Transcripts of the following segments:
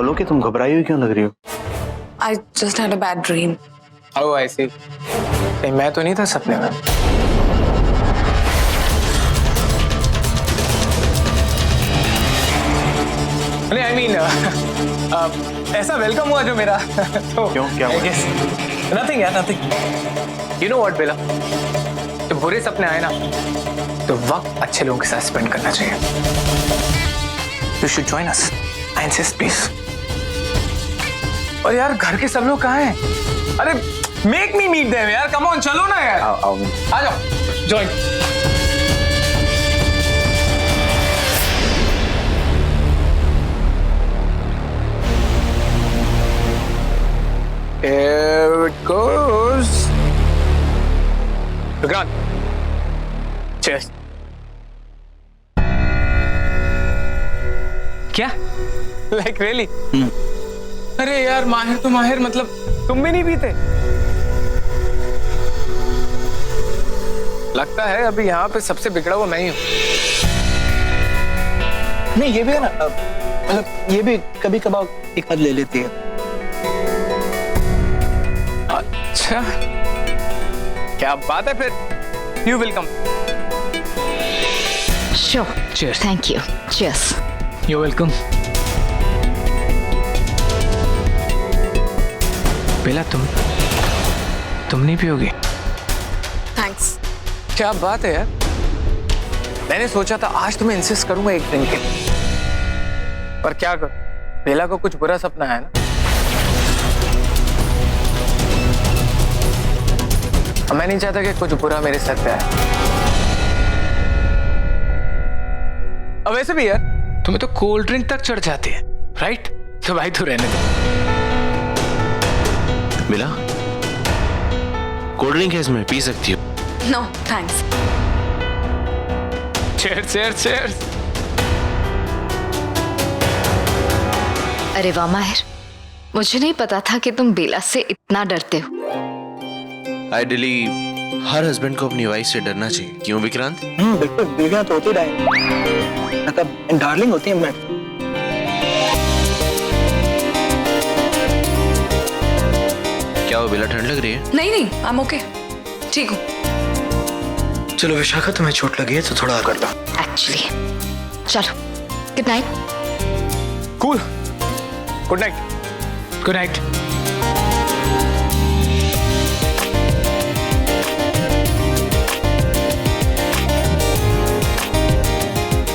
बोलो कि तुम घबराई हुई क्यों लग रही हो? I just had a bad dream. Oh, I see. कहीं मैं तो नहीं था सपने में? नहीं, I mean, ऐसा वेलकम हुआ जो मेरा तो क्यों, क्या हुआ? Nothing यार, nothing. You know what, बेला? जब बुरे सपने आए ना, तो वक्त अच्छे लोगों के साथ स्पेंड करना चाहिए. You should join us. I insist, please. और यार घर के सब लोग कहाँ हैं? अरे make me meet them यार, come on, चलो ना यार. आओ. आ जाओ, join. Here it goes. Vikrant. Cheers. क्या? Like really? अरे यार माहिर तो माहिर, मतलब तुम भी नहीं पीते? लगता है अभी यहाँ पे सबसे बिगड़ा हुआ मैं ही हूँ. नहीं ये भी है ना, मतलब ये भी कभी कभार एक बार ले लेती है. अच्छा क्या बात है फिर. You welcome. Sure. Cheers. Thank you. Cheers. You welcome. Bela तुम नहीं पियोगी? Thanks. क्या बात है यार. मैंने सोचा था आज तुम्हें इंसिस्ट करूंगा एक ड्रिंक के लिए, पर क्या करूं, बेला को कुछ बुरा सपना है ना. मैं नहीं चाहता कि कुछ बुरा मेरे सर पे आए. अब वैसे भी यार तुम्हें तो कोल्ड ड्रिंक तक चढ़ जाती है, राइट? तो भाई तू रहने दे. मिला? कोल्ड ड्रिंक है इसमें, पी सकती हो. No, thanks. Chairs chairs chairs. अरे वाह माहिर, मुझे नहीं पता था कि तुम बेला से इतना डरते हो. आइडियली हर हस्बैंड को अपनी वाइफ से डरना चाहिए. क्यों विक्रांत? बिल्कुल, बीवियां तो होती रहेंगी, मतलब डार्लिंग होती है. मैं क्या हो बेला, ठंड लग रही है? नहीं, I'm okay. ठीक हूँ. चलो विशाखा, तुम्हें चोट लगी है तो थोड़ा और कर लो. एक्चुअली चलो, good night. Cool. Good night. Good night.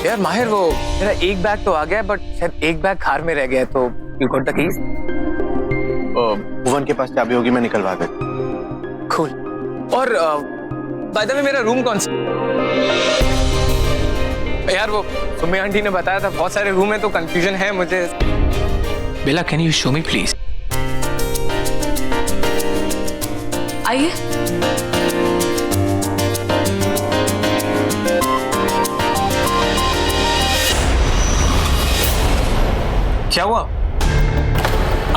यार माहिर, वो मेरा एक बैग तो आ गया, बट शायद एक बैग कार में रह गया, तो यू गॉट द कीज? भुवन के पास चाबी होगी, मैं निकलवा दे. कूल. और बाय द वे मेरा रूम कौन सा? यार वो सुमी आंटी ने बताया था बहुत सारे रूम है, तो कंफ्यूजन है मुझे. Bela can you show me please? आइए. क्या हुआ?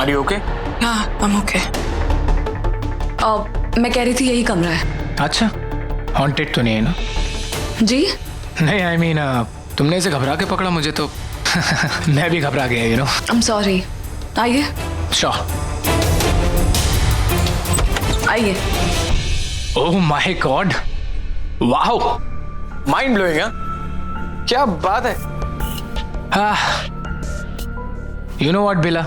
Are you okay? हाँ, I'm okay. मैं कह रही थी यही कमरा है. अच्छा, हॉन्टेड तो नहीं है ना? जी? नहीं, आई मीन तुमने इसे घबरा के पकड़ा मुझे तो मैं भी घबरा गया, यू नो. I'm sorry. आइए. श्योर. आइए. Oh my God, wow, mind blowing. क्या बात है. यू नो व्हाट बेला,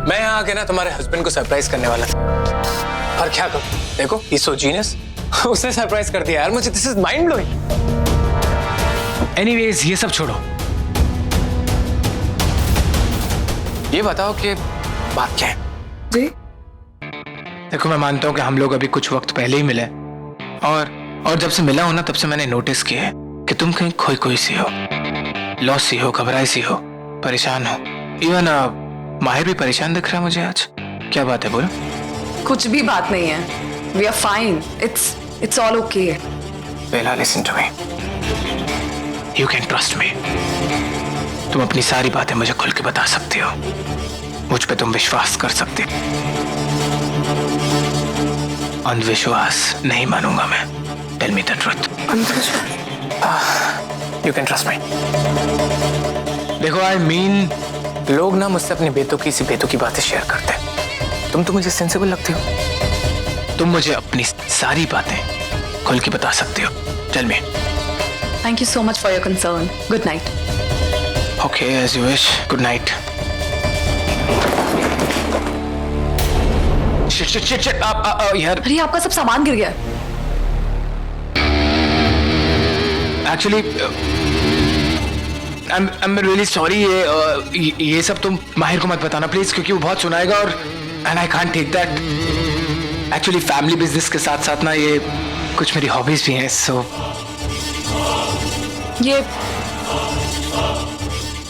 मैं यहाँ आके ना तुम्हारे हस्बैंड को सरप्राइज करने वाला था, और क्या करूं, देखो ही सो जीनियस. उसने सरप्राइज कर दिया यार मुझे. This is mind blowing. Anyways ये सब छोड़ो, ये बताओ कि बात क्या है. जी? देखो मैं मानता हूँ कि हम लोग अभी कुछ वक्त पहले ही मिले, और जब से मिला हूं ना तब से मैंने नोटिस किया है कि तुम कहीं खोई सी हो, लॉस सी हो, घबराई सी हो, परेशान हो. इवन माहिर भी परेशान दिख रहा है मुझे आज. क्या बात है, बोलो. कुछ भी बात नहीं है. We are fine. It's all okay. Bela listen to me, you can trust me. तुम अपनी सारी बातें मुझे खुल के बता सकती हो, मुझ पे तुम विश्वास कर सकते हो. अंधविश्वास नहीं मानूंगा मैं. Tell me the truth. You can trust me. देखो आई मीन लोग ना मुझसे अपनी बेतुकी सी बेतुकी बातें शेयर करते हैं। तुम तो मुझे सेंसिबल लगती हो। तुम मुझे अपनी सारी बातें खुल के बता सकते हो। Tell me. Thank you so much for your concern. Good night. Okay, as you wish. Good night. Shit shit shit shit. यार अरे आपका सब सामान गिर गया है। Actually I am really sorry. ये सब तुम माहिर को मत बताना प्लीज, क्योंकि वो बहुत सुनाएगा और and I can't take that. Actually family business के साथ साथ ना ये कुछ मेरी हॉबीज भी हैं। सो ये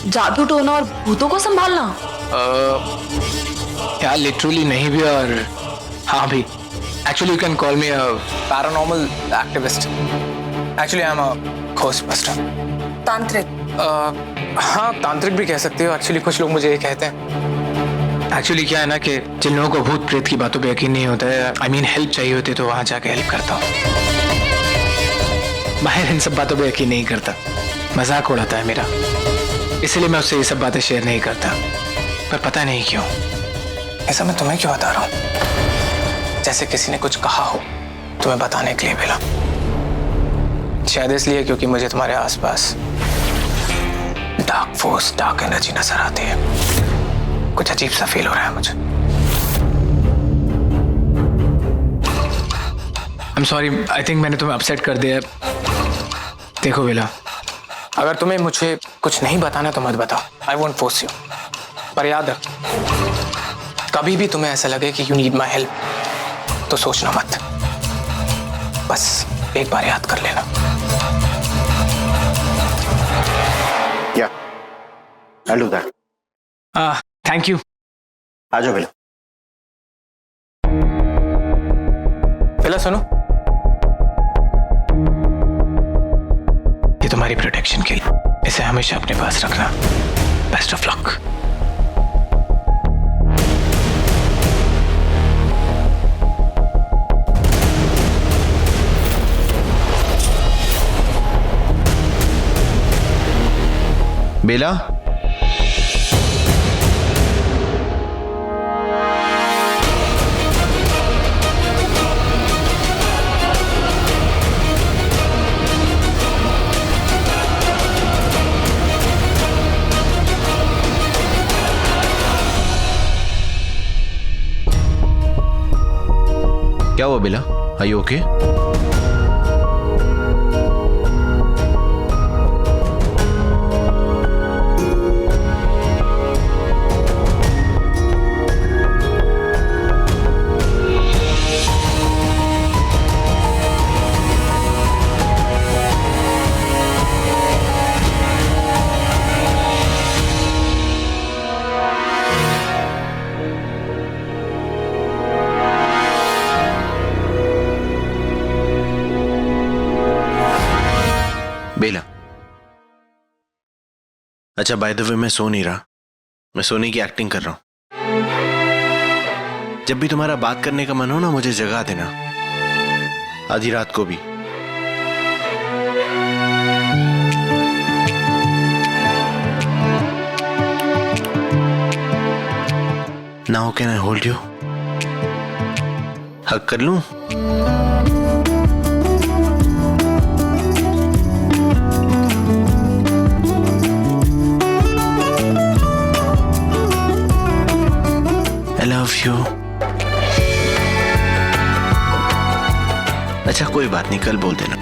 जादू टोना और भूतों को संभालना। यार लिटरली नहीं भी और हाँ भी। Actually you can call me a paranormal activist. Actually I am a ghostbuster. तांत्रिक। हाँ, तांत्रिक भी कह सकते हो। एक्चुअली कुछ लोग मुझे ये कहते हैं। एक्चुअली क्या है ना कि जिन लोगों को भूत प्रेत की बातों पे यकीन नहीं होता है, आई मीन हेल्प चाहिए होती है, तो वहां जाके हेल्प करता हूँ। माहिर इन सब बातों पे यकीन नहीं करता, मजाक उड़ाता है मेरा, इसलिए मैं उससे ये सब बातें शेयर नहीं करता। पर पता नहीं क्यों ऐसा मैं तुम्हें क्यों बता रहा हूँ, जैसे किसी ने कुछ कहा हो तुम्हें बताने के लिए मिला। शायद इसलिए क्योंकne मुझे तुम्हारे आसपास डार्क फोर्स, डार्क एनर्जी नजर आती है। कुछ अजीब सा फील हो रहा है मुझे। I am sorry, I think मैंने तुम्हें अपसेट कर दिया। देखो बेला, अगर तुम्हें मुझे कुछ नहीं बताना तो मत बताओ, आई वोंट फोर्स यू। पर याद रख, कभी भी तुम्हें ऐसा लगे कि यू नीड माई हेल्प तो सोचना मत, बस एक बार याद कर लेना। Yeah, I'll do that. Thank you. आ जाओ बेला। बेला सुनो, ये तुम्हारी प्रोटेक्शन के लिए, इसे हमेशा अपने पास रखना। Best of luck. बेला, क्या हुआ Bela? Are you okay? Bela, अच्छा बाय द वे मैं सो नहीं रहा, मैं सोने की एक्टिंग कर रहा हूं। जब भी तुम्हारा बात करने का मन हो ना, मुझे जगा देना, आधी रात को भी। Now can I hold you? हक कर लूं? I love you. अच्छा कोई बात नहीं, कल बोल देना।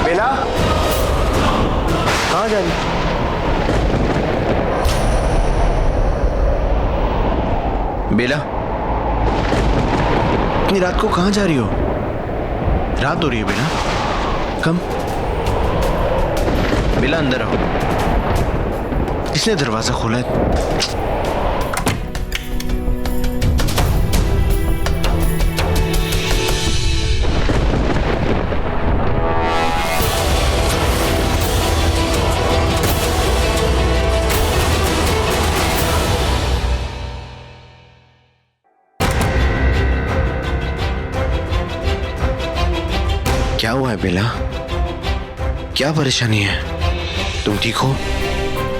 बेला, कहाँ जा रही? बेला, इतनी रात को कहाँ जा रही हो? रात हो रही है बेला। कम। बेला अंदर आओ। किसने दरवाजा खोला है? क्या हुआ है बेला? क्या परेशानी है? तुम ठीक हो?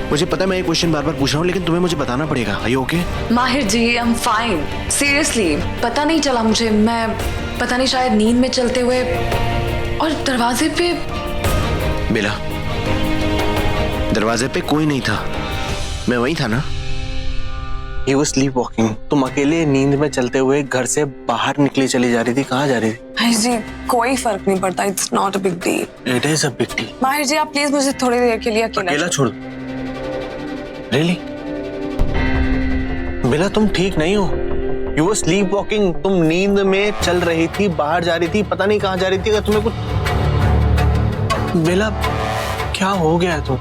मुझे पता है मैं ये क्वेश्चन बार बार पूछ रहा हूँ, लेकिन तुम्हें मुझे बताना पड़ेगा। Are you okay? Mahir ji, I am fine. Seriously पता नहीं चला मुझे, मैं पता नहीं शायद नींद में चलते हुए और दरवाजे पे। बेला, दरवाजे पे कोई नहीं था, मैं वहीं था ना। He was sleepwalking. तुम अकेले नींद में चलते हुए घर से बाहर निकली चली जा रही थी। कहाँ जा रही थी? माहिर जी, कोई फर्क नहीं पड़ता। It's not a big deal. It is a big deal. माहिर जी, आप प्लीज मुझे थोड़ी देर के लिए अकेला छोड़ दो। Really? बेला, तुम ठीक नहीं हो। You were sleepwalking. तुम नींद में चल रही थी, बाहर जा रही थी, पता नहीं कहाँ जा रही थी। अगर तुम्हें कुछ, बेला क्या हो गया है तुम?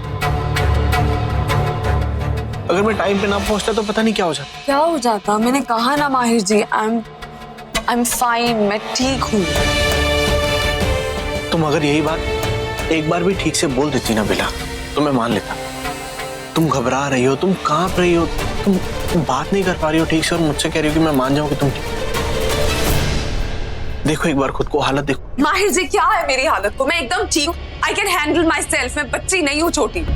अगर मैं टाइम पे ना पहुंचता तो पता नहीं क्या हो जाता। क्या हो जाता? मैंने कहा ना माहिर जी, आई एम फाइन, मैं ठीक हूँ। तुम अगर यही बात एक बार भी ठीक से बोल देती ना बेला, तो मैं मान लेता। तुम घबरा रही हो, तुम कांप रही हो, तुम बात नहीं कर पा रही हो ठीक से और मुझसे कह रही हो कि मैं मान जाऊं कि तुम ठीक। देखो एक बार खुद को, हालत देखो। माहिर जी, क्या है मेरी हालत को? मैं एकदम ठीक हूँ। I can handle my self. मैं बच्ची नहीं हूँ छोटी।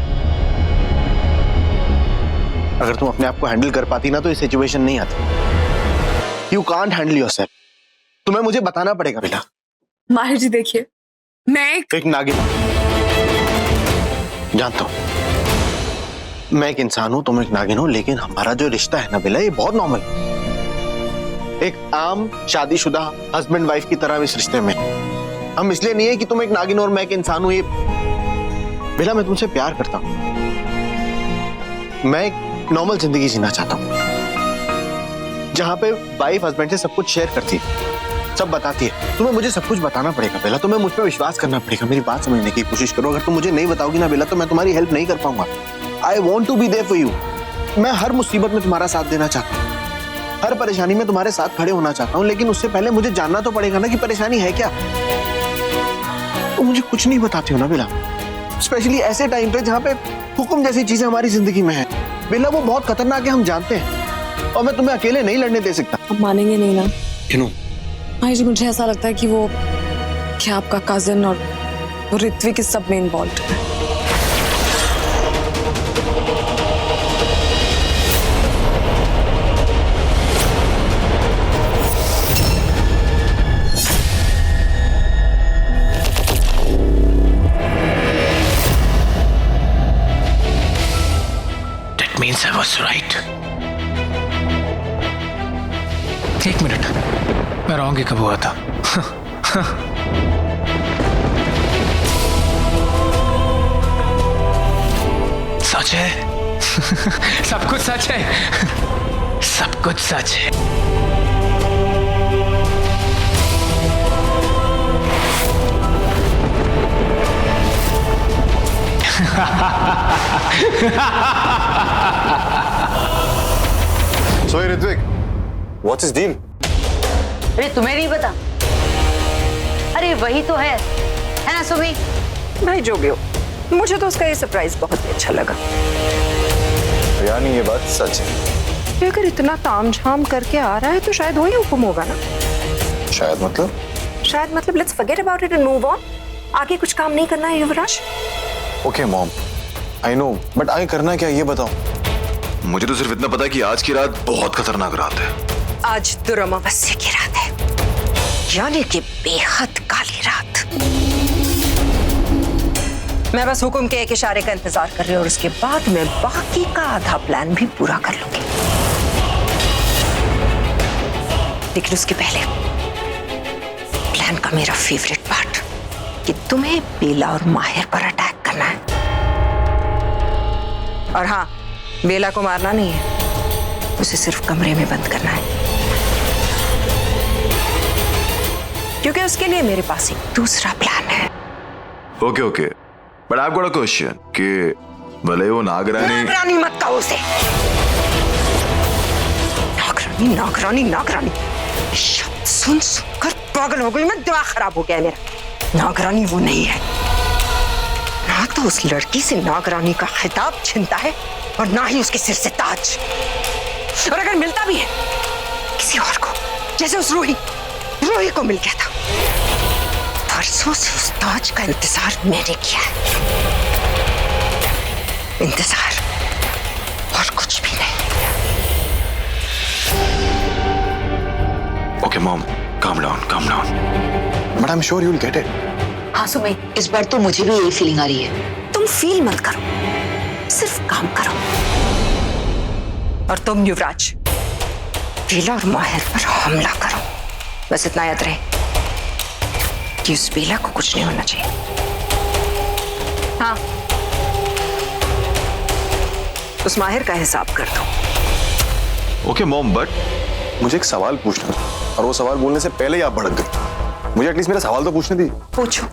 अगर तुम अपने आप को हैंडल कर पाती ना तो ये सिचुएशन नहीं आती। You can't handle yourself. तुम्हें मुझे बताना पड़ेगा बेला। माहिर जी देखिए, मैं एक नागिन जानता हूं, मैं एक इंसान हूं, तुम एक नागिन हो, लेकिन हमारा जो रिश्ता है ना बेला, ये बहुत नॉर्मल है। एक आम शादीशुदा हस्बैंड वाइफ की तरह इस रिश्ते में हम इसलिए नहीं है कि तुम एक नागिन और मैं एक इंसान हूं। ये बेला, मैं तुमसे प्यार करता हूं। मैं एक नॉर्मल जिंदगी जीना चाहता हूं जहां पे वाइफ हस्बैंड से सब कुछ शेयर करती है, सब बताती है। तुम्हें मुझे सब कुछ बताना पड़ेगा बेला। तुम्हें मुझ पर विश्वास करना पड़ेगा। मेरी बात समझने की कोशिश करो। अगर तुम मुझे नहीं बताओगी ना बेला, तो मैं तुम्हारी हेल्प नहीं कर पाऊंगा। I want to be there for you. मैं हर मुसीबत में तुम्हारा साथ देना चाहता हूँ, हर परेशानी में तुम्हारे साथ खड़े होना चाहता हूँ, लेकिन उससे पहले मुझे जानना तो पड़ेगा ना कि परेशानी है क्या। तुम मुझे कुछ नहीं बताती हो ना बेला, स्पेशली ऐसे टाइम पे जहाँ पे हुक्म जैसी चीजें हमारी जिंदगी में है। बेला, वो बहुत खतरनाक है, हम जानते हैं, और मैं तुम्हें अकेले नहीं लड़ने दे सकता। आप मानेंगे नहीं ना क्यों? माहिर जी, मुझे ऐसा लगता है कि वो क्या आपका कजिन और वो ऋत्विक इस सब में इन्वॉल्व है। That means I was right. एक मिनट, मैं रॉन्ग ही कब हुआ था? सच है। सब कुछ सच है। सब कुछ सच है। So Ritwik, what's his deal? अरे तुम्हें नहीं पता? अरे वही तो है ना सुमी? भाई जो भी हो, मुझे तो उसका ये सरप्राइज बहुत ही अच्छा लगा। रानी ये बात सच है। ये अगर इतना तामझाम करके आ रहा है तो शायद वही हुक्म होगा ना। शायद मतलब let's forget about it and move on. आगे कुछ काम नहीं करना है Yuvraj? Okay mom, I know, but आगे करना क्या ये बताओ। मुझे तो सिर्फ इतना पता है कि आज की रात बहुत खतरनाक रात है। आज दुर्अमावस्या की रात है, यानी कि बेहद काली रात। मैं बस हुक्म के एक इशारे का इंतजार कर रही हूँ और उसके बाद मैं बाकी का आधा प्लान भी पूरा कर लूंगी। लेकिन उसके पहले प्लान का मेरा फेवरेट पार्ट कि तुम्हें बेला और माहिर पर अटैक करना है। और हाँ, बेला को मारना नहीं है, उसे सिर्फ कमरे में बंद करना है, क्योंकि उसके लिए मेरे पास एक दूसरा प्लान है। Okay, but I have got a question कि भले वो नागरानी मत कहो उसे। नागरानी शब्द सुनकर पागल हो गई मैं, दिमाग खराब हो गया है मेरा। नागरानी वो नहीं है, ना तो उस लड़की से नागरानी का खिताब छिनता है और ना ही उसके सिर से ताज। और अगर मिलता भी है किसी और को, जैसे उस रूही को मिल गया था, परसों से उस ताज का इंतजार मैंने किया है। इंतजार और कुछ भी नहीं। Okay mom, calm down. But I am sure you will get it. हाँ सुमे, इस बार तो मुझे भी यही फीलिंग आ रही है। तुम फील मत करो, सिर्फ काम करो। और तुम युवराज, बेला और माहिर पर हमला करो। बस इतना याद रहे कि उस बेला को कुछ नहीं होना चाहिए। हाँ, उस माहिर का हिसाब कर दो। ओके मॉम, बट मुझे एक सवाल पूछना था और वो सवाल बोलने से पहले ही आप भड़क गए। मुझे एटलीस्ट मेरा सवाल तो पूछने दी। पूछो।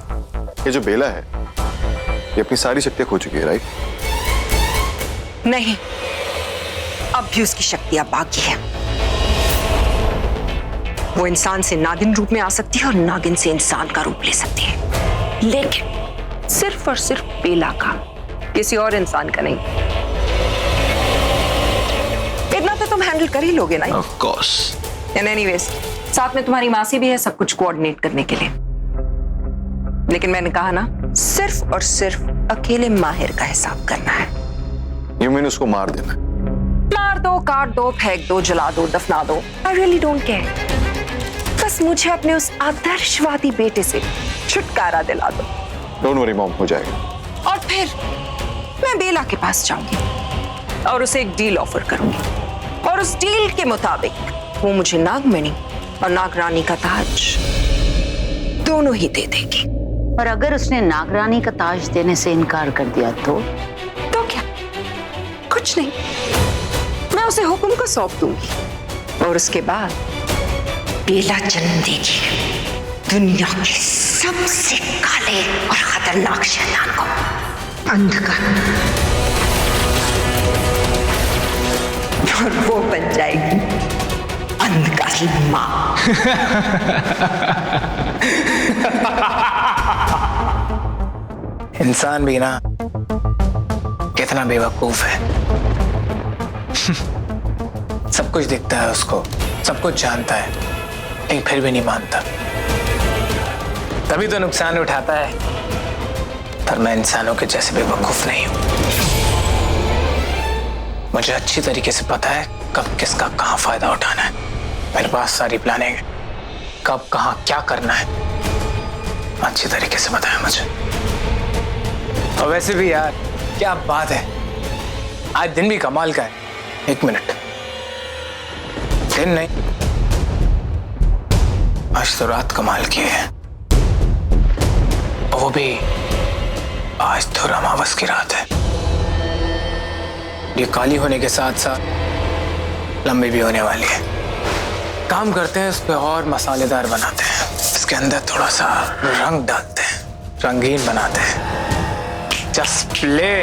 ये जो बेला है ये अपनी सारी शक्तियां खो चुकी है, राइट? नहीं, अब भी उसकी शक्तियां बाकी है। वो इंसान से नागिन रूप में आ सकती है और नागिन से इंसान का रूप ले सकती है, लेकिन सिर्फ और सिर्फ बेला का, किसी और इंसान का नहीं। इतना तो तुम हैंडल कर ही लोगे ना? Of course. एंड एनीवेज, साथ में तुम्हारी मासी भी है सब कुछ कोऑर्डिनेट करने के लिए। लेकिन मैंने कहा ना, सिर्फ और सिर्फ अकेले माहिर का हिसाब करना है। यू मीन उसको मार देना? मार दो, काट दो, फेंक दो, जला दो, दफना दो, आई रियली डोंट केयर। बस मुझे अपने उस आदर्शवादी बेटे से छुटकारा दिला दो। डोंट वरी मॉम, हो जाएगा। और फिर मैं बेला के पास जाऊंगी और उसे एक डील ऑफर करूंगी, और उस डील के मुताबिक वो मुझे नागमणि और नागरानी का ताज दोनों ही दे देगी। और अगर उसने नागरानी का ताज देने से इनकार कर दिया तो क्या? कुछ नहीं, मैं उसे हुक्म को सौंप दूंगी और उसके बाद बेला जन्म देगी दुनिया के सबसे काले और खतरनाक शैतान को, अंधकार। और वो बन जाएगी अंधकार की माँ। इंसान भी ना कितना बेवकूफ है। सब कुछ दिखता है उसको, सब कुछ जानता है, लेकिन फिर भी नहीं मानता। तभी तो नुकसान उठाता है। पर मैं इंसानों के जैसे बेवकूफ नहीं हूं। मुझे अच्छी तरीके से पता है कब किसका कहां फायदा उठाना है। मेरे पास सारी प्लानिंग है, कब कहां क्या करना है अच्छी तरीके से पता है मुझे। और वैसे भी यार, क्या बात है, आज दिन भी कमाल का है। एक मिनट, दिन नहीं, आज तो रात कमाल की है। वो भी आज तो अमावस की रात है। ये काली होने के साथ साथ लंबी भी होने वाली है। काम करते हैं, इस पे और मसालेदार बनाते हैं, इसके अंदर थोड़ा सा रंग डालते हैं, रंगीन बनाते हैं। Just play.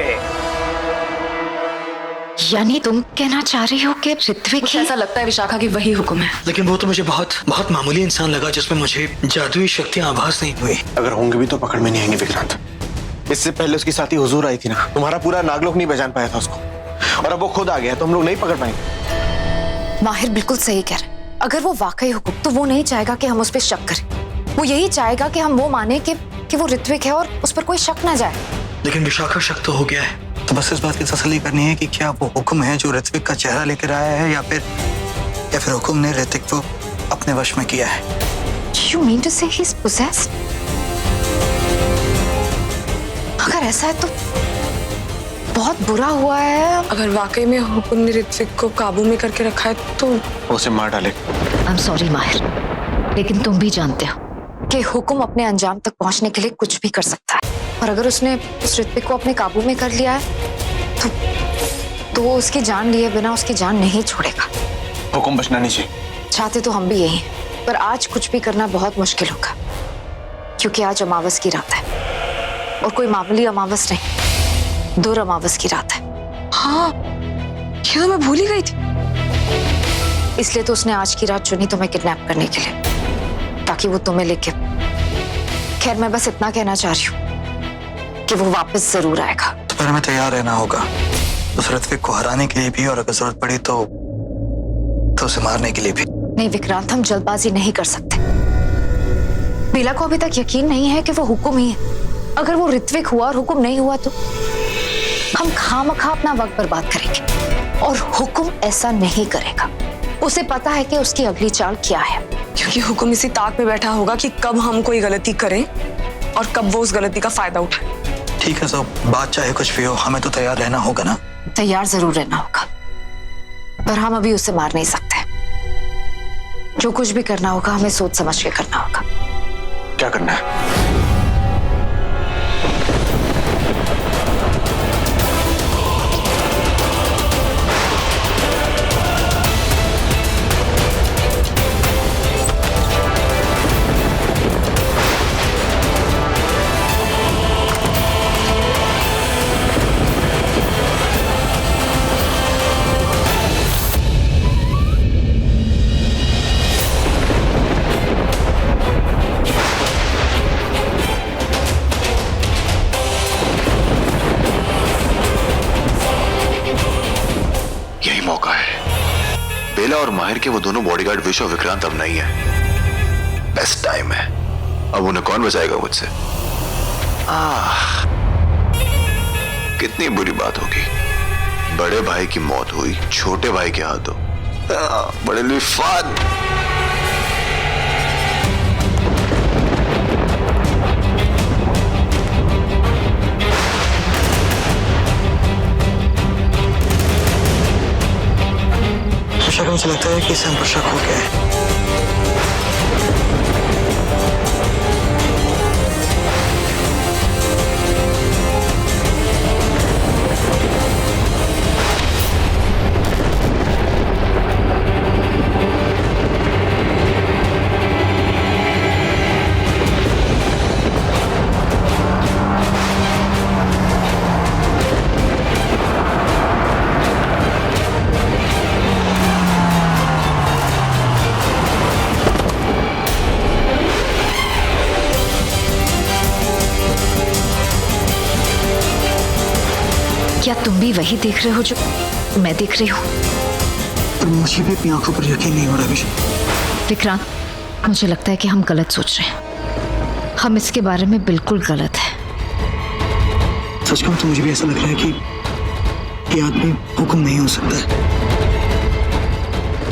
यानी तुम कहना चाह रही हो कि ऋत्विक मुझे ऐसा लगता है विशाखा की वही हुक्म है। लेकिन वो तो मुझे बहुत बहुत मामूली इंसान लगा जिसमें मुझे जादुई शक्तियां आभास नहीं हुई। अगर होंगे भी तो पकड़ में नहीं आएंगे विक्रांत। इससे पहले उसकी साथी हुजूर आई थी ना, तुम्हारा पूरा नागलोक नहीं पहचान पाया था उसको। और अब वो खुद आ गया है तो हम लोग नहीं पकड़ पाएंगे। माहिर बिल्कुल सही कह रहे हैं। अगर वो वाकई हुक्म, तो वो नहीं चाहेगा कि हम उस पर शक करें। वो यही चाहेगा कि हम वो माने कि वो ऋत्विक है और उस पर कोई शक ना जाए। लेकिन विशाखा, शक तो हो गया है, तो बस इस बात की तसल्ली करनी है कि क्या वो हुक्म है जो ऋत्विक का चेहरा लेकर आया है, या फिर हुक्म ने ऋत्विक को अपने वश में किया है। You mean to say he's possessed? अगर ऐसा है तो बहुत बुरा हुआ है। अगर वाकई में हुक्म ने ऋत्विक को काबू में करके रखा है तो उसे मार डाले। आई एम सॉरी माहिर, लेकिन तुम भी जानते हो कि हुक्म अपने अंजाम तक पहुंचने के लिए कुछ भी कर सकता है, और अगर उसने उस ऋत्विक को अपने काबू में कर लिया है तो वो उसकी जान लिए बिना उसकी जान नहीं छोड़ेगा। हुक्म बचना नहीं चाहिए। चाहते तो हम भी यही हैं, पर आज कुछ भी करना बहुत मुश्किल होगा, क्योंकि आज अमावस की रात है, और कोई मामूली अमावस नहीं, दुर अमावस की रात है। हाँ, ये तो मैं भूल ही गई थी। इसलिए तो उसने आज की रात चुनी तुम्हें किडनैप करने के लिए, ताकि वो तुम्हें लेके। खैर, मैं बस इतना कहना चाह रही हूँ कि वो वापस जरूर आएगा। तो फिर हमें तैयार रहना होगा उस ऋत्विक को हराने के लिए भी, और अगर जरूरत पड़ी तो उसे मारने के लिए भी। नहीं विक्रांत, हम जल्दबाजी नहीं कर सकते। बेला को अभी तक यकीन नहीं है कि वो हुक्म ही है। अगर वो ऋत्विक हुआ और हुक्म नहीं हुआ तो हम खामखा अपना वक्त बर्बाद करेंगे, और हुक्म ऐसा नहीं करेगा। उसे पता है कि उसकी अगली चाल क्या है, क्योंकि हुक्म इसी ताक पे बैठा होगा कि कब हम कोई गलती करें और कब वो उस गलती का फायदा उठाए। ठीक है, तो बात चाहे कुछ भी हो, हमें तो तैयार रहना होगा ना। तैयार जरूर रहना होगा, पर हम अभी उसे मार नहीं सकते। जो कुछ भी करना होगा हमें सोच समझ के करना होगा। क्या करना है? बेला और माहिर के वो दोनों बॉडीगार्ड विश और विक्रांत अब नहीं है। बेस्ट टाइम है, अब उन्हें कौन बचाएगा मुझसे? कितनी बुरी बात होगी। बड़े भाई की मौत हुई छोटे भाई के हाथों। बड़े लिफाद। मुझे लगता है कि इसे हम पर शक हो गया है। क्या तुम भी वही देख रहे हो जो मैं देख रही हूँ? पर मुझे भी अपनी आंखों पर यकीन नहीं हो रहा विक्रांत, मुझे लगता है कि हम गलत सोच रहे हैं। हम इसके बारे में बिल्कुल गलत है। सच कहूं तो मुझे भी ऐसा लग रहा है कि ये आदमी हुक्म नहीं हो सकता है।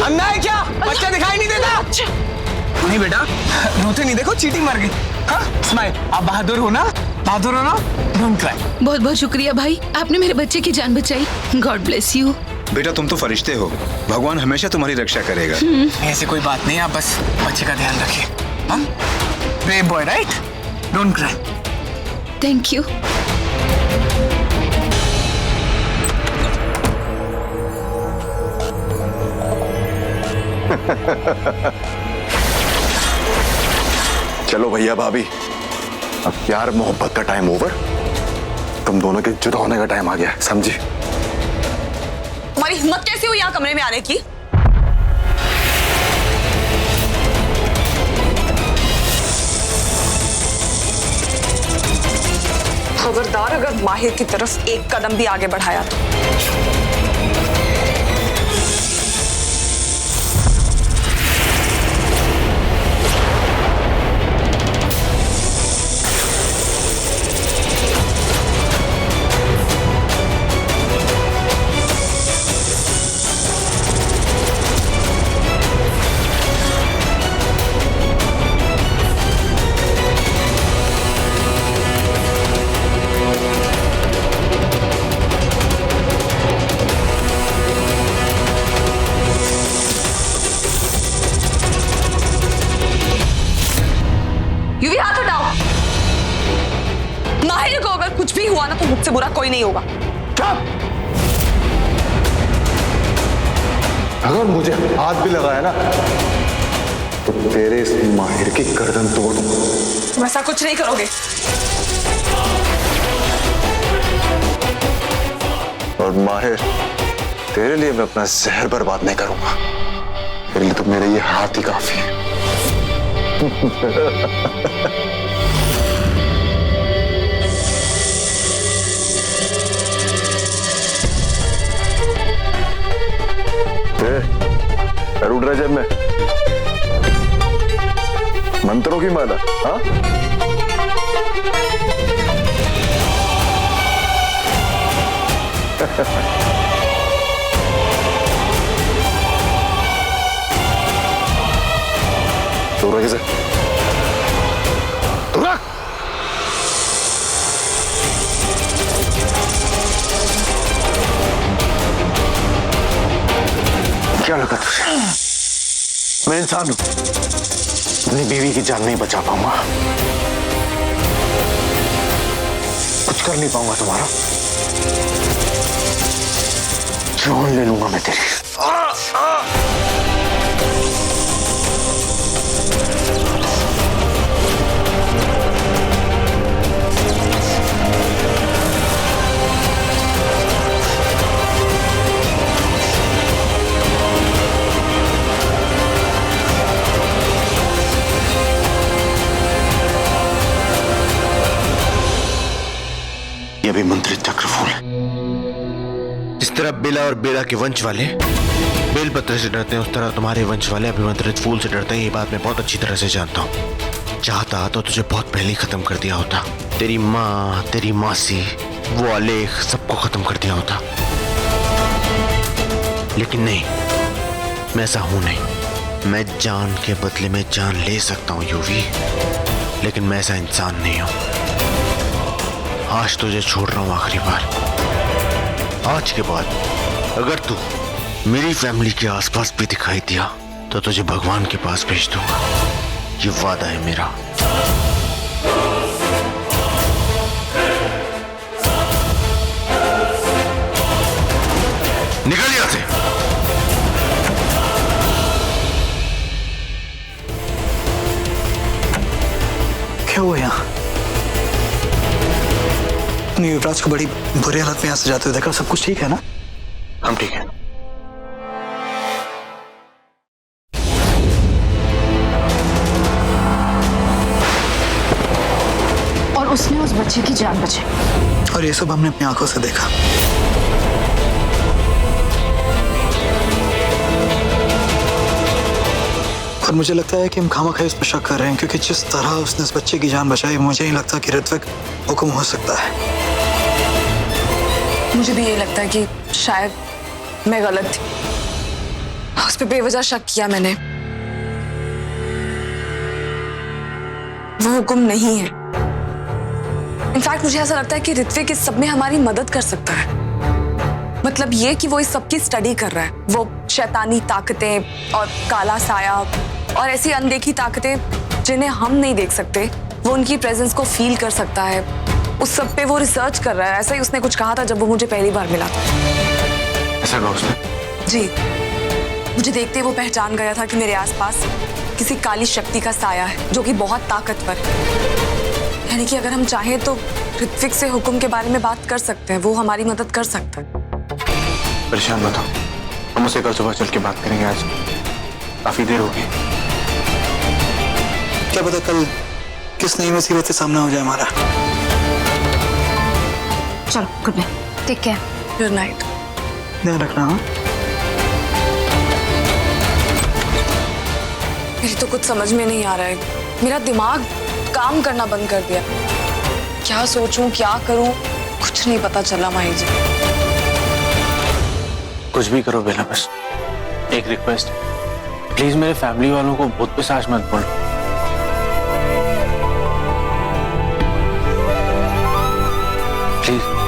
अंधा है क्या? बच्चा दिखाई नहीं देता? नहीं बेटा, रोते नहीं, देखो चींटी मर गई। हाँ, स्माइल। आप बहादुर हो ना? बहादुर हो ना? Don't cry. बहुत बहुत शुक्रिया भाई, आपने मेरे बच्चे की जान बचाई। God bless you. बेटा तुम तो फरिश्ते हो, भगवान हमेशा तुम्हारी रक्षा करेगा। ऐसी कोई बात नहीं, आप बस बच्चे का ध्यान रखिए। हाँ, brave boy, right? Don't cry. Thank you. चलो भैया भाभी, अब प्यार मोहब्बत का टाइम ओवर, तुम दोनों के जुदा होने का टाइम आ गया, समझी? तुम्हारी हिम्मत कैसे हुई यहाँ कमरे में आने की? खबरदार अगर माहिर की तरफ एक कदम भी आगे बढ़ाया तो कोई नहीं होगा। अगर मुझे हाथ भी लगाया ना तो तेरे इस माहिर की गर्दन तोड़ दूंगा। तुम ऐसा कुछ नहीं करोगे। और माहिर, तेरे लिए मैं अपना जहर बर्बाद नहीं करूंगा। तेरे लिए तो मेरे ये हाथ ही काफी है। उड़ रहा जब मैं मंत्रों की माला, हाँ? तो रख इसे, तो रख। क्या लगा तुझे? मैं इंसान हूं, अपनी बीवी की जान नहीं बचा पाऊंगा, कुछ कर नहीं पाऊंगा तुम्हारा, जान ले लूंगा मैं तेरी। ये भी मंत्रित चक्रफूल है। जिस तरह बेला और बेला के वंश वाले बेलपत्र से डरते हैं, उस तरह तुम्हारे वंश वाले अभिमंत्रित फूल से डरते हैं। ये बात मैं बहुत अच्छी तरह से जानता हूँ। चाहता तो तुझे बहुत पहले ही खत्म कर दिया होता। तेरी माँ, तेरी मासी, वो आलेख, सबको खत्म कर दिया होता। लेकिन नहीं, मैं ऐसा हूं नहीं। मैं जान के बदले में जान ले सकता हूँ यूवी, लेकिन मैं ऐसा इंसान नहीं हूं। आज तुझे छोड़ रहा हूं आखिरी बार। आज के बाद अगर तू मेरी फैमिली के आसपास भी दिखाई दिया तो तुझे भगवान के पास भेज दूंगा। ये वादा है मेरा। निकल यहां से। क्या हुआ यहाँ? युवराज को बड़ी बुरी हालत में यहाँ से जाते हुए देखा। सब कुछ ठीक है ना? हम ठीक है। और उसने उस बच्चे की जान बचाई। और ये सब हमने अपनी आंखों से देखा। और मुझे लगता है कि हम खामखा इस पर शक कर रहे हैं, क्योंकि जिस तरह उसने इस बच्चे की जान बचाई, मुझे नहीं लगता कि ऋत्विक हुक्म हो सकता है। मुझे भी ये लगता है कि शायद मैं गलत थी। उस पर बेवजह शक किया मैंने। वो हुक्म नहीं है। इनफैक्ट मुझे ऐसा लगता है कि ऋत्विक इस सब में हमारी मदद कर सकता है। मतलब ये कि वो इस सब की स्टडी कर रहा है। वो शैतानी ताकतें और काला साया और ऐसी अनदेखी ताकतें जिन्हें हम नहीं देख सकते, वो उनकी प्रेजेंस को फील कर सकता है। उस सब पे वो रिसर्च कर रहा है। ऐसा ही उसने कुछ कहा था जब वो मुझे पहली बार मिला था। ऐसा कहा उसने? जी, मुझे देखते ही वो पहचान गया था कि मेरे आसपास किसी काली शक्ति का साया है जो कि बहुत ताकतवर है। यानी कि अगर हम चाहें तो ऋत्विक से हुक्म के बारे में बात कर सकते हैं। वो हमारी मदद कर सकता है। परेशान मत हो, हम उसे कल सुबह चल के बात करेंगे। आज काफी देर हो गई। क्या पता कल किस नई मुसीबत से सामना हो जाए हमारा। चलो, good night, take care. Good night. ध्यान रखना। मेरी तो कुछ समझ में नहीं आ रहा है। मेरा दिमाग काम करना बंद कर दिया। क्या सोचूं, क्या करूं, कुछ नहीं पता चला माही जी। कुछ भी करो बेला, बस एक रिक्वेस्ट, प्लीज मेरे फैमिली वालों को भूत पिशाच मत बोलो। प्लीज।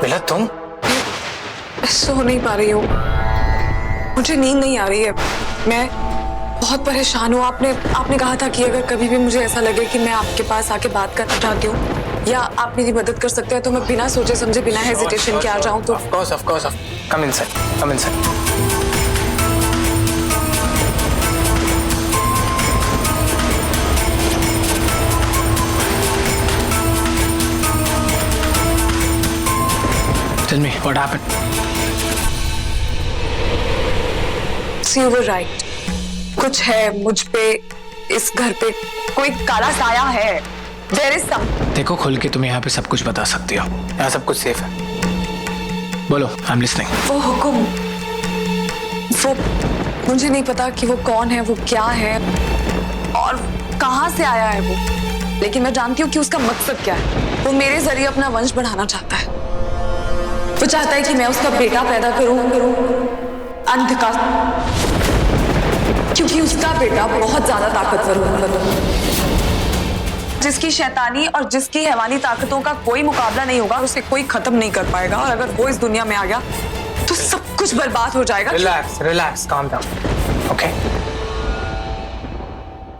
बेला तुम सो नहीं पा रही हूँ, मुझे नींद नहीं आ रही है, मैं बहुत परेशान हूँ। आपने कहा था कि अगर कभी भी मुझे ऐसा लगे कि मैं आपके पास आके बात करना चाहती हूँ या आप मेरी मदद कर सकते हैं तो मैं बिना सोचे समझे, बिना हेजिटेशन के आ जाऊँ तो। Of course. Come inside. Tell me what happened. See, you were right. कुछ है मुझ पे, इस घर पे कोई काला साया है। There is some. देखो, खुल के तुम यहाँ पे सब कुछ बता सकती हो, यहाँ सब कुछ सेफ है। बोलो, I'm listening. वो हुक्म, वो मुझे नहीं पता कि वो कौन है, वो क्या है और कहाँ से आया है वो, लेकिन मैं जानती हूँ कि उसका मकसद क्या है। वो मेरे जरिए अपना वंश बढ़ाना चाहता है। वो चाहता है कि मैं उसका बेटा पैदा करूं अंध का, क्योंकि उसका बेटा बहुत ज्यादा ताकतवर होगा, जिसकी शैतानी और जिसकी हैवानी ताकतों का कोई मुकाबला नहीं होगा, उसे कोई खत्म नहीं कर पाएगा। और अगर वो इस दुनिया में आ गया तो सब कुछ बर्बाद हो जाएगा। Relax, calm down. Okay.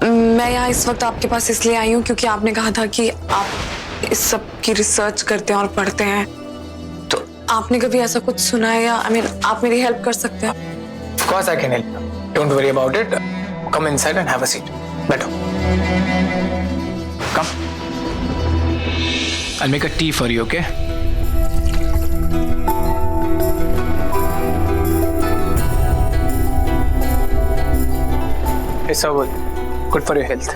मैं यहाँ इस वक्त आपके पास इसलिए आई हूँ क्योंकि आपने कहा था कि आप इस सब की रिसर्च करते हैं और पढ़ते हैं, तो आपने कभी ऐसा कुछ सुना है या आप मेरी हेल्प कर सकते हैं? Of course I can help you. Don't worry about it. Come inside and have a seat. बैठो. Come. I'll make a tea for you, okay? It's so good for your health.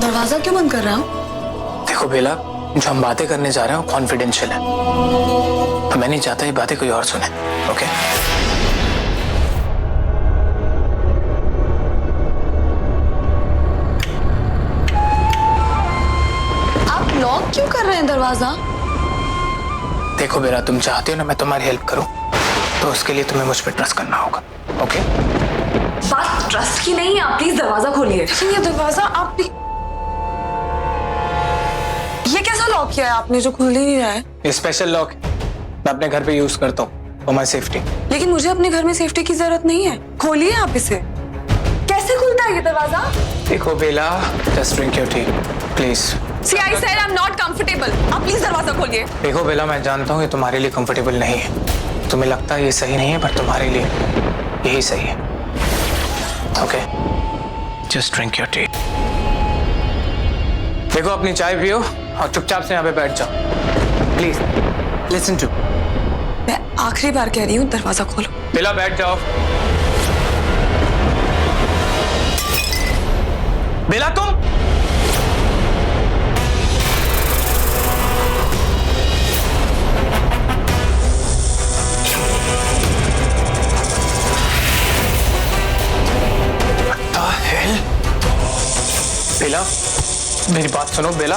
दरवाजा क्यों बंद कर रहा हूँ? देखो बेला, जो हम बातें करने जा रहे हैं वो कॉन्फिडेंशियल है, तो मैं नहीं चाहता ये बातें कोई और सुने, ओके? आप लॉक क्यों कर रहे हैं दरवाजा? देखो बेला, तुम चाहते हो ना मैं तुम्हारी हेल्प करूं, तो उसके लिए तुम्हें मुझ पर ट्रस्ट करना होगा, ओके? बात ट्रस्ट की नहीं है, आप प्लीज दरवाजा खोलिए। लेकिन ये दरवाजा आप ये कैसा लॉक किया है आपने जो खुल ही नहीं रहा है? ये स्पेशल लॉक है, मैं अपने घर पे यूज करता हूँ फॉर माय सेफ्टी। लेकिन मुझे अपने घर में सेफ्टी की जरूरत नहीं है, खोलिए आप इसे। कैसे खुलता है ये दरवाजा? देखो Bela, just drink your tea please. See, I said I'm not comfortable. आप प्लीज दरवाजा खोलिए। देखो बेला, मैं जानता हूँ ये तुम्हारे लिए कंफर्टेबल नहीं है, तुम्हें लगता है ये सही नहीं है, पर तुम्हारे लिए यही सही है, okay? Just drink your T. देखो, अपनी चाय पियो और चुपचाप से यहाँ पे बैठ जाओ, प्लीज लिसन टू। मैं आखिरी बार कह रही हूँ, दरवाजा खोलो। बेला, बैठ जाओ। बेला, तुम बेला, मेरी बात सुनो बेला।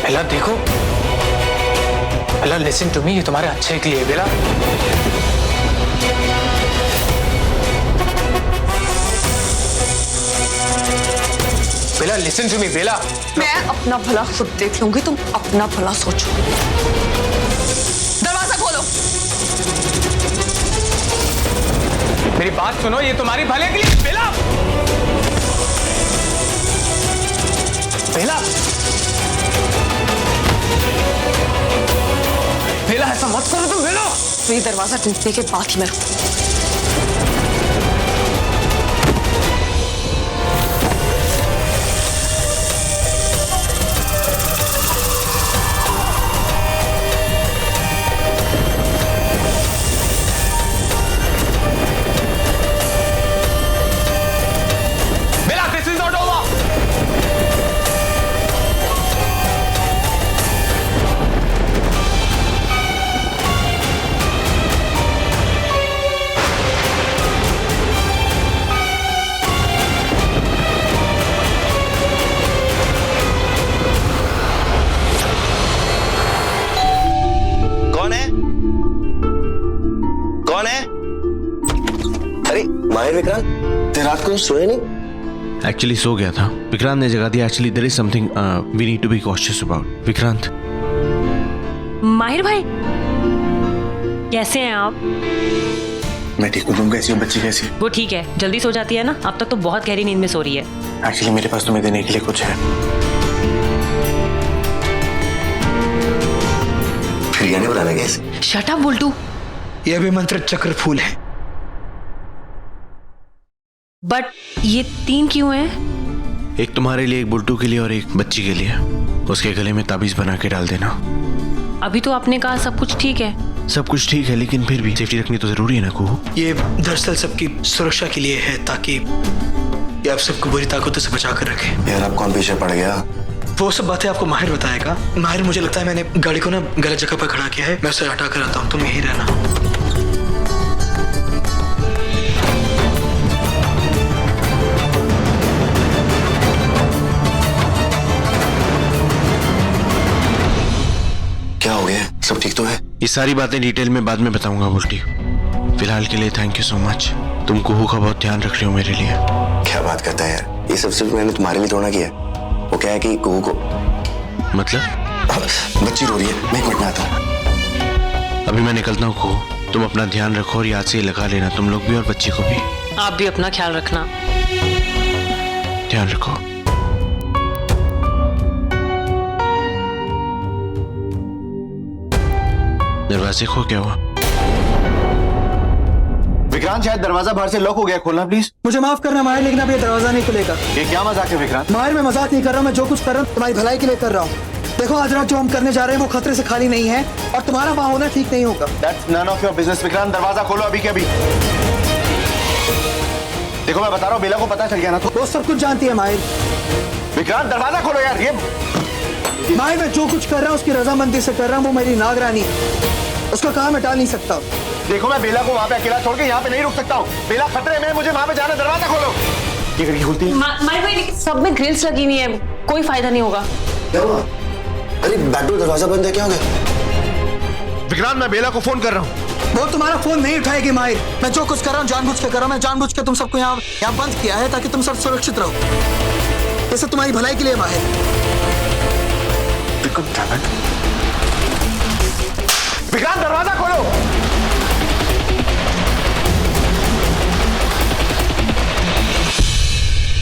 बेला देखो, बेला लिसन टू मी, ये तुम्हारे अच्छे के लिए बेला। बेला लिसन टू मी बेला। मैं अपना भला खुद देख लूंगी, तुम अपना भला सोचो। दरवाजा खोलो। मेरी बात सुनो, ये तुम्हारी भले के लिए बेला। बेला, बेला ऐसा मत करो तुम बेला। तो ये दरवाजा टूटने के बाद ही मैं विक्रांत? तेरी रात को सोए नहीं? एक्चुअली सो गया था, विक्रांत ने जगा दिया। Actually there is something we need to be cautious about. Vikrant. Mahir भाई, कैसे हैं आप? मैं ठीक हूँ, तुम कैसी हो? बच्ची कैसी है? वो ठीक है, जल्दी सो जाती है ना, अब तक तो बहुत गहरी नींद में सो रही है। एक्चुअली मेरे पास तुम्हें देने के लिए कुछ है। फिर गाने बुलाना कैसे? Shut up Bultu. यह भी मंत्र चक्र फूल है। बट ये 3 क्यों हैं? एक तुम्हारे लिए, एक बुल्टू के लिए और एक बच्ची के लिए। उसके गले में ताबीज बना के डाल देना। अभी तो आपने कहा सब कुछ ठीक है। सब कुछ ठीक है, लेकिन फिर भी सेफ्टी रखनी तो जरूरी है ना कुहू। ये दरअसल सबकी सुरक्षा के लिए है, ताकि ये आप सबको बुरी ताकतों से बचा कर रखे। यार अब कौन पीछे पड़ गया? वो सब बातें आपको माहिर बताएगा। माहिर, मुझे लगता है मैंने गाड़ी को ना गलत जगह पर खड़ा किया है, मैं उसे हटा कर आता हूँ, तुम यहीं रहना। क्या हो गया? सब ठीक तो है? ये सारी बातें डिटेल में बाद में बताऊंगा बुल्टी। फिलहाल के लिए थैंक यू सो मच। तुम कुहू का बहुत ध्यान रख रहे हो मेरे लिए। क्या बात करता है यार, ये सब सिर्फ मैंने तुम्हारे लिए थोड़ा किया। वो क्या है कि कुहू को मतलब बच्ची रो रही है, मैं 1 मिनट में आता हूँ। अभी मैं निकलता हूँ कुहू। तुम अपना ध्यान रखो और याद से लगा लेना, तुम लोग भी और बच्ची को भी। आप भी अपना ख्याल रखना। ध्यान रखो। दरवाजे को क्या हुआ? विक्रांत, शायद दरवाजा बाहर से लॉक हो गया, खोलना प्लीज। मुझे माफ करना माहिर, लेकिन अब ये दरवाजा नहीं खुलेगा। ये क्या मजाक है विक्रांत? माहिर, मैं मजाक नहीं कर रहा हूँ, मैं जो कुछ कर रहा हूँ तुम्हारी भलाई के लिए कर रहा हूँ। देखो, आज रात जो हम करने जा रहे हैं वो खतरे से खाली नहीं है, और तुम्हारा वहां होना ठीक नहीं होगा। That's none of your business, Vikrant. दरवाजा खोलो अभी के अभी। देखो मैं बता रहा हूँ, बेला को पता चल गया ना तो। वो सब कुछ जानती है माहिर। विक्रांत दरवाजा खोलो यार। ये माहिर, मैं जो कुछ कर रहा हूँ उसकी रजामंदी से कर रहा हूँ, वो मेरी नागरानी है, उसका काम मैं टाल नहीं सकता। देखो मैं बेला को वहां पे अकेला छोड़ के यहाँ पे नहीं रुक सकता हूँ। बेला खतरे में है, मुझे वहां पे जाना। दरवाजा खोलो। ये खिड़की खुलती है? माहिर भाई, सब में ग्रिल्स लगी हुई है, कोई फायदा नहीं होगा। क्या हुआ? अरे बैकडोर दरवाजा बंद है, क्या हो गया? विक्रांत, मैं बेला को फोन कर रहा हूँ। वो तुम्हारा फोन नहीं उठाएगी माहिर। मैं जो कुछ कर रहा हूँ जानबूझ के कर रहा हूँ। मैं जानबूझ के तुम सबको यहाँ बंद किया है ताकि तुम सब सुरक्षित रहो। ये सब तुम्हारी भलाई के लिए माहिर। विक्रांत दरवाजा खोलो।